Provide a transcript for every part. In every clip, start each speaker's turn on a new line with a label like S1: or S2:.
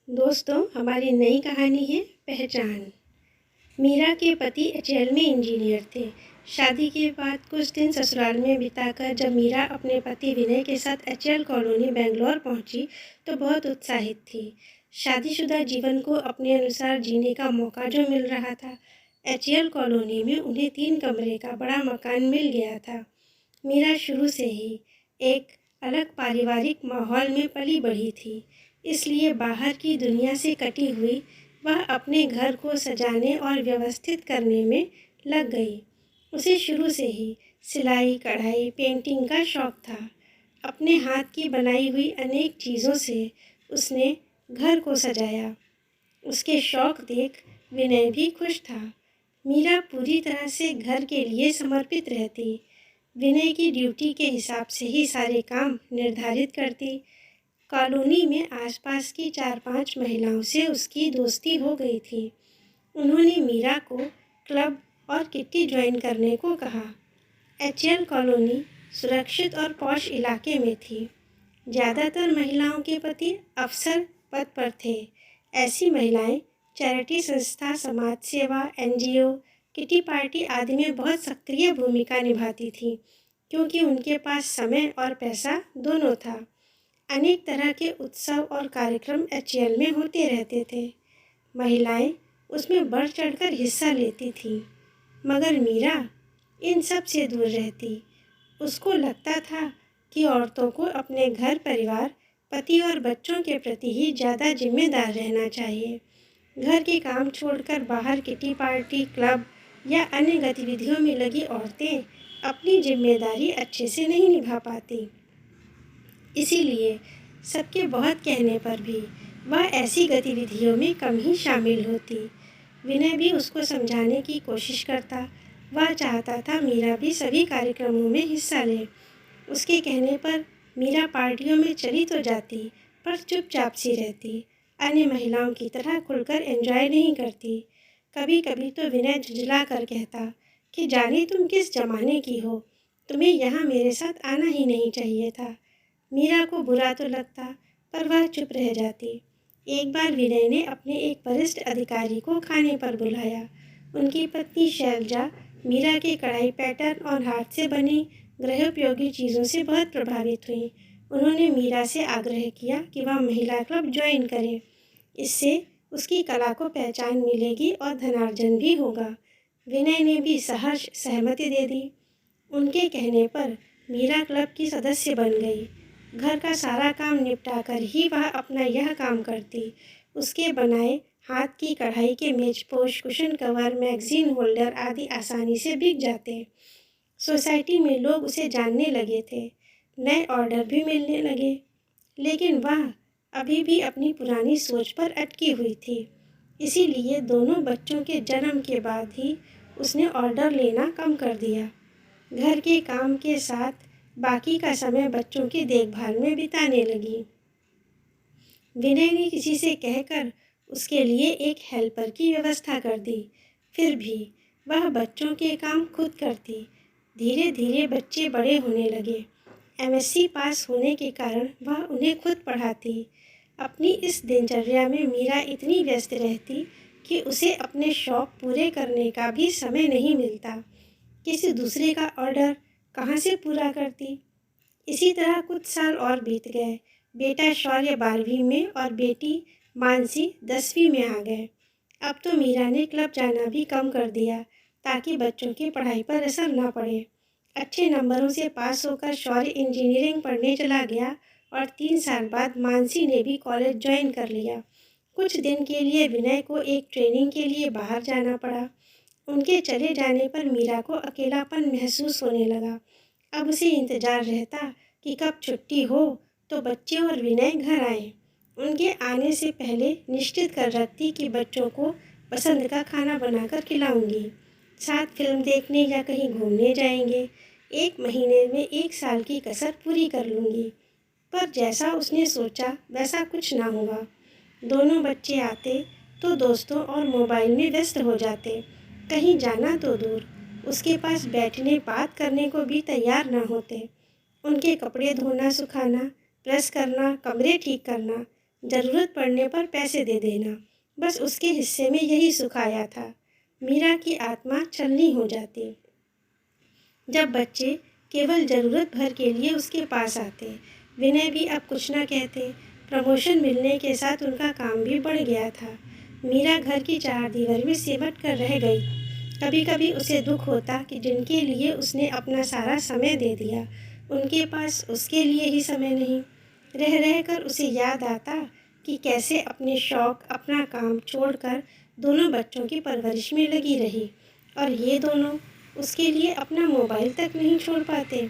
S1: दोस्तों, हमारी नई कहानी है पहचान। मीरा के पति एचएएल में इंजीनियर थे। शादी के बाद कुछ दिन ससुराल में बिताकर जब मीरा अपने पति विनय के साथ एचएएल कॉलोनी बेंगलोर पहुंची तो बहुत उत्साहित थी। शादीशुदा जीवन को अपने अनुसार जीने का मौका जो मिल रहा था। एचएएल कॉलोनी में उन्हें 3 कमरे का बड़ा मकान मिल गया था। मीरा शुरू से ही एक अलग पारिवारिक माहौल में पली बढ़ी थी, इसलिए बाहर की दुनिया से कटी हुई वह अपने घर को सजाने और व्यवस्थित करने में लग गई। उसे शुरू से ही सिलाई, कढ़ाई, पेंटिंग का शौक था। अपने हाथ की बनाई हुई अनेक चीज़ों से उसने घर को सजाया। उसके शौक देख विनय भी खुश था। मीरा पूरी तरह से घर के लिए समर्पित रहती। विनय की ड्यूटी के हिसाब से ही सारे काम निर्धारित करती। कॉलोनी में आसपास की 4-5 महिलाओं से उसकी दोस्ती हो गई थी। उन्होंने मीरा को क्लब और किट्टी ज्वाइन करने को कहा। एचएएल कॉलोनी सुरक्षित और पॉश इलाके में थी। ज़्यादातर महिलाओं के पति अफसर पद पर थे। ऐसी महिलाएं चैरिटी संस्था, समाज सेवा, एनजीओ, किटी पार्टी आदि में बहुत सक्रिय भूमिका निभाती थीं, क्योंकि उनके पास समय और पैसा दोनों था। अनेक तरह के उत्सव और कार्यक्रम एचएएल में होते रहते थे। महिलाएं उसमें बढ़ चढ़कर हिस्सा लेती थीं, मगर मीरा इन सब से दूर रहती। उसको लगता था कि औरतों को अपने घर परिवार, पति और बच्चों के प्रति ही ज़्यादा जिम्मेदार रहना चाहिए। घर के काम छोड़कर बाहर किटी पार्टी, क्लब या अन्य गतिविधियों में लगी औरतें अपनी जिम्मेदारी अच्छे से नहीं निभा पाती। इसीलिए सबके बहुत कहने पर भी वह ऐसी गतिविधियों में कम ही शामिल होती। विनय भी उसको समझाने की कोशिश करता। वह चाहता था मीरा भी सभी कार्यक्रमों में हिस्सा ले। उसके कहने पर मीरा पार्टियों में चली तो जाती, पर चुपचाप सी रहती। अन्य महिलाओं की तरह खुलकर एंजॉय नहीं करती। कभी कभी तो विनय झुंझला कर कहता कि जाने तुम किस जमाने की हो, तुम्हें यहाँ मेरे साथ आना ही नहीं चाहिए था। मीरा को बुरा तो लगता, पर वह चुप रह जाती। एक बार विनय ने अपने एक वरिष्ठ अधिकारी को खाने पर बुलाया। उनकी पत्नी शैलजा मीरा के कढ़ाई पैटर्न और हाथ से बनी गृहोपयोगी चीज़ों से बहुत प्रभावित हुई। उन्होंने मीरा से आग्रह किया कि वह महिला क्लब ज्वाइन करे। इससे उसकी कला को पहचान मिलेगी और धनार्जन भी होगा। विनय ने भी सहर्ष सहमति दे दी। उनके कहने पर मीरा क्लब की सदस्य बन गई। घर का सारा काम निपटाकर ही वह अपना यह काम करती। उसके बनाए हाथ की कढ़ाई के मेजपोश, कुशन कवर, मैगजीन होल्डर आदि आसानी से बिक जाते। सोसाइटी में लोग उसे जानने लगे थे। नए ऑर्डर भी मिलने लगे, लेकिन वह अभी भी अपनी पुरानी सोच पर अटकी हुई थी। इसीलिए दोनों बच्चों के जन्म के बाद ही उसने ऑर्डर लेना कम कर दिया। घर के काम के साथ बाकी का समय बच्चों की देखभाल में बिताने लगी। विनय ने किसी से कहकर उसके लिए एक हेल्पर की व्यवस्था कर दी। फिर भी वह बच्चों के काम खुद करती। धीरे धीरे बच्चे बड़े होने लगे। एमएससी पास होने के कारण वह उन्हें खुद पढ़ाती। अपनी इस दिनचर्या में मीरा इतनी व्यस्त रहती कि उसे अपने शौक पूरे करने का भी समय नहीं मिलता। किसी दूसरे का ऑर्डर कहाँ से पूरा करती। इसी तरह कुछ साल और बीत गए। बेटा शौर्य 12वीं में और बेटी मानसी 10वीं में आ गए। अब तो मीरा ने क्लब जाना भी कम कर दिया, ताकि बच्चों की पढ़ाई पर असर न पड़े। अच्छे नंबरों से पास होकर शौर्य इंजीनियरिंग पढ़ने चला गया और 3 साल बाद मानसी ने भी कॉलेज ज्वाइन कर लिया। कुछ दिन के लिए विनय को एक ट्रेनिंग के लिए बाहर जाना पड़ा। उनके चले जाने पर मीरा को अकेलापन महसूस होने लगा। अब उसे इंतज़ार रहता कि कब छुट्टी हो तो बच्चे और विनय घर आए। उनके आने से पहले निश्चित कर रखती कि बच्चों को पसंद का खाना बनाकर खिलाऊंगी। साथ फिल्म देखने या कहीं घूमने जाएंगे। 1 महीने में 1 साल की कसर पूरी कर लूँगी। पर जैसा उसने सोचा वैसा कुछ ना हुआ। दोनों बच्चे आते तो दोस्तों और मोबाइल में व्यस्त हो जाते। कहीं जाना तो दूर, उसके पास बैठने बात करने को भी तैयार ना होते। उनके कपड़े धोना, सुखाना, प्रेस करना, कमरे ठीक करना, ज़रूरत पड़ने पर पैसे दे देना, बस उसके हिस्से में यही सुख आया था। मीरा की आत्मा छलनी हो जाती जब बच्चे केवल ज़रूरत भर के लिए उसके पास आते। विनय भी अब कुछ ना कहते। प्रमोशन मिलने के साथ उनका काम भी बढ़ गया था। मीरा घर की चार दीवार में सिमट कर रह गई। कभी कभी उसे दुख होता कि जिनके लिए उसने अपना सारा समय दे दिया, उनके पास उसके लिए ही समय नहीं। रह रह कर उसे याद आता कि कैसे अपने शौक, अपना काम छोड़कर दोनों बच्चों की परवरिश में लगी रही, और ये दोनों उसके लिए अपना मोबाइल तक नहीं छोड़ पाते।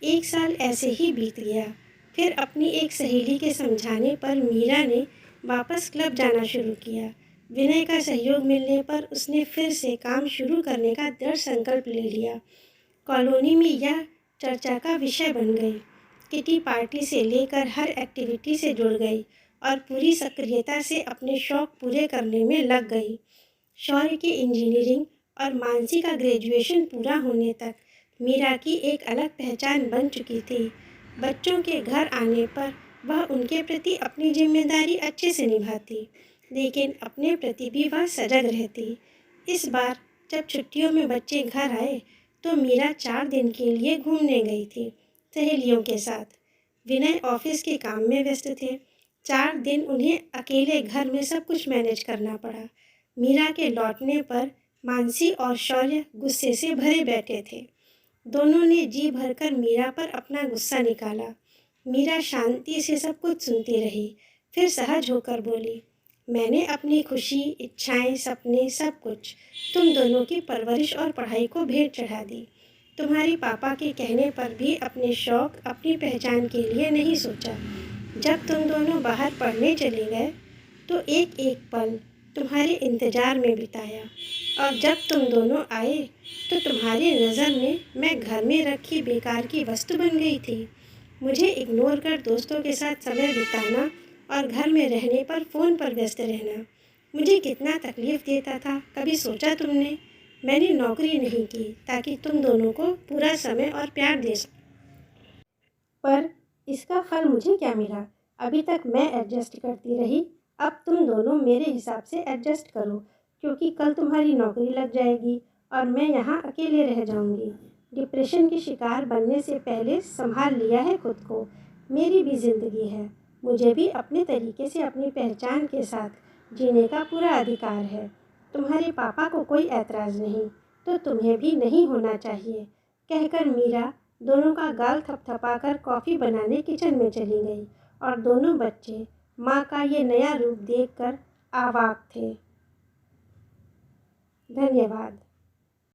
S1: एक साल ऐसे ही बीत गया। फिर अपनी एक सहेली के समझाने पर मीरा ने वापस क्लब जाना शुरू किया। विनय का सहयोग मिलने पर उसने फिर से काम शुरू करने का दृढ़ संकल्प ले लिया। कॉलोनी में यह चर्चा का विषय बन गई। किटी पार्टी से लेकर हर एक्टिविटी से जुड़ गई और पूरी सक्रियता से अपने शौक पूरे करने में लग गई। शौर्य की इंजीनियरिंग और मानसी का ग्रेजुएशन पूरा होने तक मीरा की एक अलग पहचान बन चुकी थी। बच्चों के घर आने पर वह उनके प्रति अपनी जिम्मेदारी अच्छे से निभाती, लेकिन अपने प्रति भी वह सजग रहती। इस बार जब छुट्टियों में बच्चे घर आए तो मीरा 4 दिन के लिए घूमने गई थी सहेलियों के साथ। विनय ऑफिस के काम में व्यस्त थे। 4 दिन उन्हें अकेले घर में सब कुछ मैनेज करना पड़ा। मीरा के लौटने पर मानसी और शौर्य गुस्से से भरे बैठे थे। दोनों ने जी भरकर मीरा पर अपना गुस्सा निकाला। मीरा शांति से सब कुछ सुनती रही, फिर सहज होकर बोली, मैंने अपनी खुशी, इच्छाएं, सपने, सब कुछ तुम दोनों की परवरिश और पढ़ाई को भेंट चढ़ा दी। तुम्हारे पापा के कहने पर भी अपने शौक, अपनी पहचान के लिए नहीं सोचा। जब तुम दोनों बाहर पढ़ने चले गए तो एक एक पल तुम्हारे इंतज़ार में बिताया, और जब तुम दोनों आए तो तुम्हारी नज़र में मैं घर में रखी बेकार की वस्तु बन गई थी। मुझे इग्नोर कर दोस्तों के साथ समय बिताना और घर में रहने पर फ़ोन पर व्यस्त रहना मुझे कितना तकलीफ़ देता था, कभी सोचा तुमने? मैंने नौकरी नहीं की ताकि तुम दोनों को पूरा समय और प्यार दे सकूं, पर इसका फल मुझे क्या मिला? अभी तक मैं एडजस्ट करती रही, अब तुम दोनों मेरे हिसाब से एडजस्ट करो, क्योंकि कल तुम्हारी नौकरी लग जाएगी और मैं यहाँ अकेले रह जाऊँगी। डिप्रेशन की शिकार बनने से पहले संभाल लिया है खुद को। मेरी भी ज़िंदगी है, मुझे भी अपने तरीके से अपनी पहचान के साथ जीने का पूरा अधिकार है। तुम्हारे पापा को कोई ऐतराज़ नहीं, तो तुम्हें भी नहीं होना चाहिए, कहकर मीरा दोनों का गाल थपथपाकर कॉफ़ी बनाने किचन में चली गई, और दोनों बच्चे माँ का ये नया रूप देखकर अवाक थे। धन्यवाद।